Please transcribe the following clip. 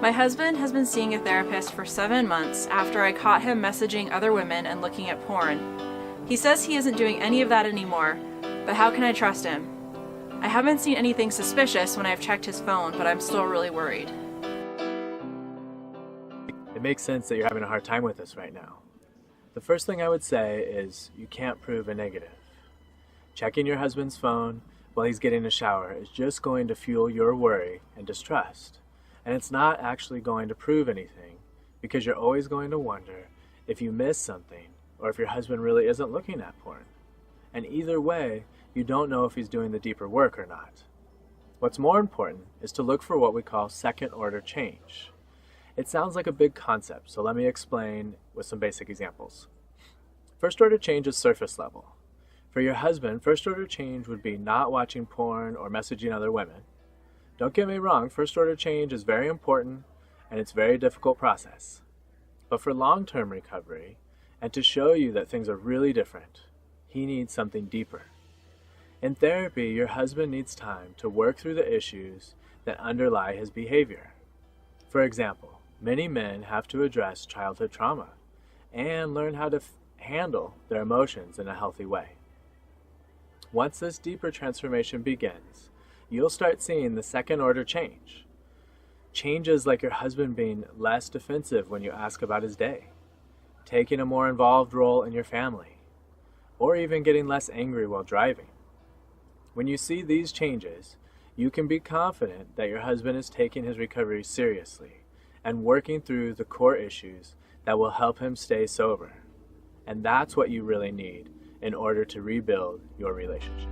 My husband has been seeing a therapist for 7 months after I caught him messaging other women and looking at porn. He says he isn't doing any of that anymore, but how can I trust him? I haven't seen anything suspicious when I've checked his phone, but I'm still really worried. It makes sense that you're having a hard time with this right now. The first thing I would say is you can't prove a negative. Checking your husband's phone while he's getting a shower is just going to fuel your worry and distrust. And it's not actually going to prove anything because you're always going to wonder if you missed something or if your husband really isn't looking at porn. And either way, you don't know if he's doing the deeper work or not. What's more important is to look for what we call second-order change. It sounds like a big concept, so let me explain with some basic examples. First-order change is surface level. For your husband, first-order change would be not watching porn or messaging other women. Don't get me wrong, first-order change is very important and it's a very difficult process. But for long-term recovery, and to show you that things are really different, he needs something deeper. In therapy, your husband needs time to work through the issues that underlie his behavior. For example, many men have to address childhood trauma and learn how to handle their emotions in a healthy way. Once this deeper transformation begins, you'll start seeing the second-order change. Changes like your husband being less defensive when you ask about his day, taking a more involved role in your family, or even getting less angry while driving. When you see these changes, you can be confident that your husband is taking his recovery seriously and working through the core issues that will help him stay sober. And that's what you really need in order to rebuild your relationship.